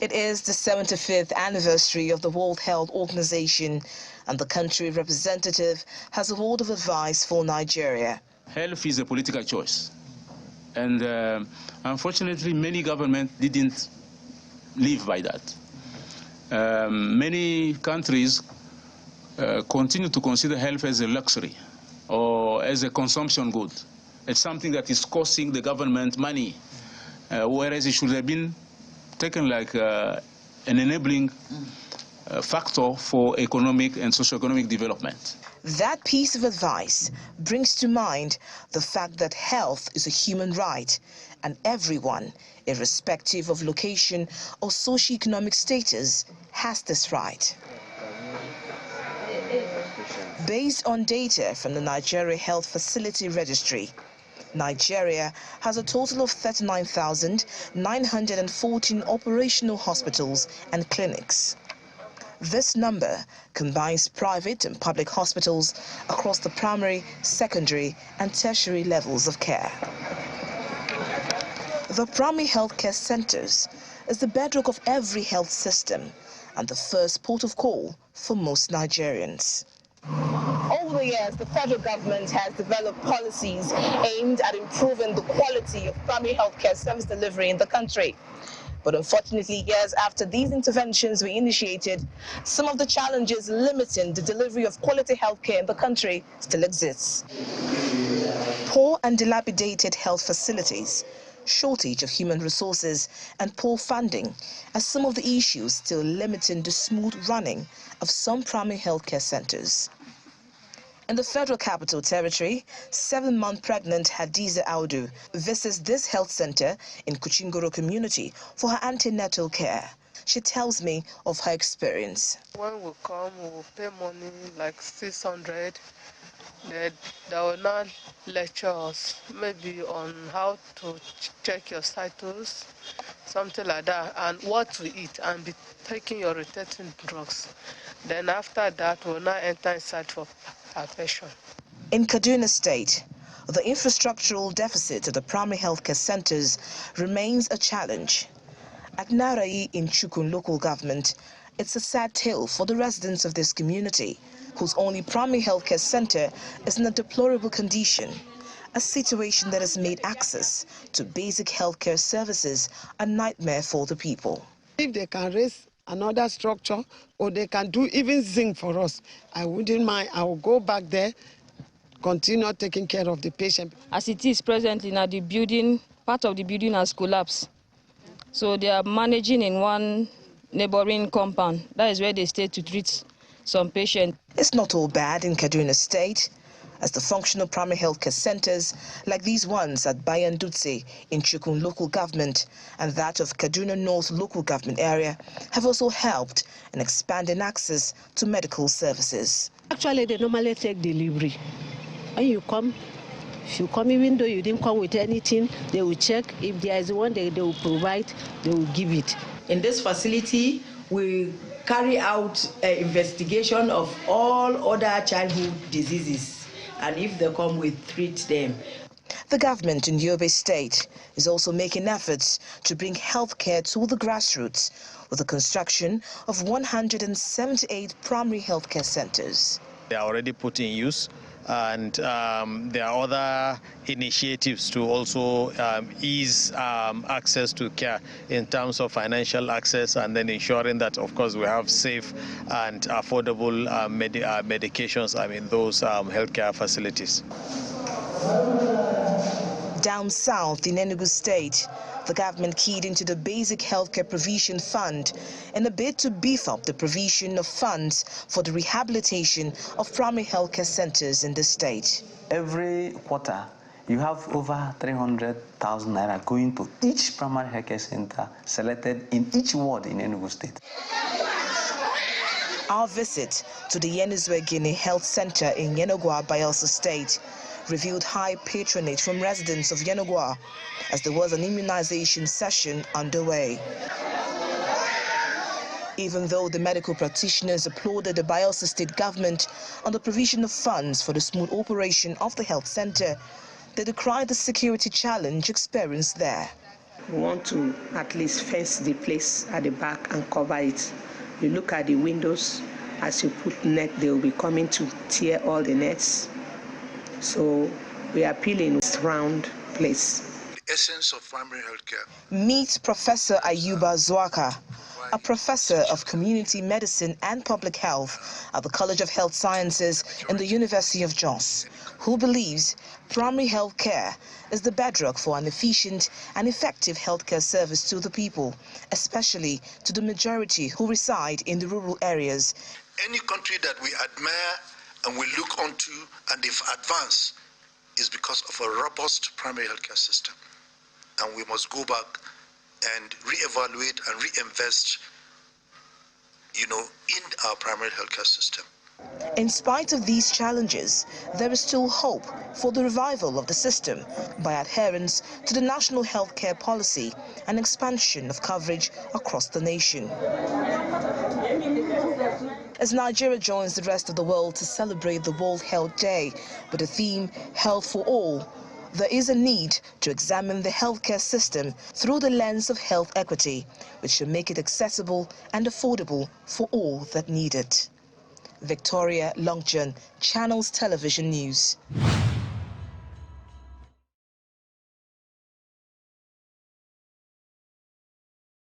It is the 75th anniversary of the World Health Organization, and the country representative has a word of advice for Nigeria. Health is a political choice, and unfortunately many governments didn't live by that. Many countries continue to consider health as a luxury or as a consumption good. It's something that is costing the government money, whereas it should have been taken like an enabling factor for economic and socio-economic development. That piece of advice brings to mind the fact that health is a human right, and everyone, irrespective of location or socio-economic status, has this right. Based on data from the Nigeria Health Facility Registry, Nigeria has a total of 39,914 operational hospitals and clinics. This number combines private and public hospitals across the primary, secondary and tertiary levels of care. The primary healthcare centers is the bedrock of every health system and the first port of call for most Nigerians. Over the years, the federal government has developed policies aimed at improving the quality of primary healthcare service delivery in the country. But unfortunately, years after these interventions were initiated, some of the challenges limiting the delivery of quality healthcare in the country still exists. Poor and dilapidated health facilities, shortage of human resources, and poor funding are some of the issues still limiting the smooth running of some primary healthcare centers. In the Federal Capital Territory, 7-month pregnant Hadiza Audu visits this health center in Kuchingoro community for her antenatal care. She tells me of her experience. When we come, we will pay money like 600. They will not lecture us, maybe on how to check your status, something like that, and what to eat, and be taking your rotating drugs. Then after that, we'll now enter inside for palpation. In Kaduna State, the infrastructural deficit of the primary healthcare centers remains a challenge. At Narai in Chukun local government, it's a sad tale for the residents of this community, whose only primary healthcare center is in a deplorable condition, a situation that has made access to basic healthcare services a nightmare for the people. If they can raise another structure, or they can do even zinc for us, I wouldn't mind. I will go back there, continue taking care of the patient. As it is presently now, the building, part of the building has collapsed. So they are managing in one neighboring compound. That is where they stay to treat some patients. It's not all bad in Kaduna State, as the functional primary healthcare centers, like these ones at Bayandutse in Chukun local government and that of Kaduna North local government area, have also helped in expanding access to medical services. Actually, they normally take delivery. When you come, if you come, even though you didn't come with anything, they will check. If there is one they will provide, they will give it. In this facility, we carry out an investigation of all other childhood diseases, and if they come, we treat them. The government in Yobe State is also making efforts to bring healthcare to the grassroots with the construction of 178 primary healthcare centers. They are already put in use, and there are other initiatives to also ease access to care in terms of financial access, and then ensuring that, of course, we have safe and affordable medications in those healthcare facilities. Down south in Enugu State, the government keyed into the Basic Healthcare Provision Fund in a bid to beef up the provision of funds for the rehabilitation of primary healthcare centers in the state. Every quarter, you have over 300,000 naira going to each primary healthcare center selected in each ward in Enugu State. Our visit to the Yenuzwe Health Center in Yenogwa, Bayelsa State, revealed high patronage from residents of Yenogwa as there was an immunization session underway. Even though the medical practitioners applauded the Bayelsa State government on the provision of funds for the smooth operation of the health center, they decried the security challenge experienced there. We want to at least fence the place at the back and cover it. You look at the windows, as you put net, they will be coming to tear all the nets. So we are peeling this round place. The essence of primary health care. Meet Professor Ayuba Zwaka, a professor of community medicine and public health at the College of Health Sciences in the University of Jos, who believes primary health care is the bedrock for an efficient and effective healthcare service to the people, especially to the majority who reside in the rural areas. Any country that we admire and we look onto and they've advanced is because of a robust primary healthcare system. And we must go back and reevaluate and reinvest, in our primary healthcare system. In spite of these challenges, there is still hope for the revival of the system by adherence to the national healthcare policy and expansion of coverage across the nation. As Nigeria joins the rest of the world to celebrate the World Health Day with the theme Health for All, there is a need to examine the healthcare system through the lens of health equity, which should make it accessible and affordable for all that need it. Victoria Longjon, Channels Television News.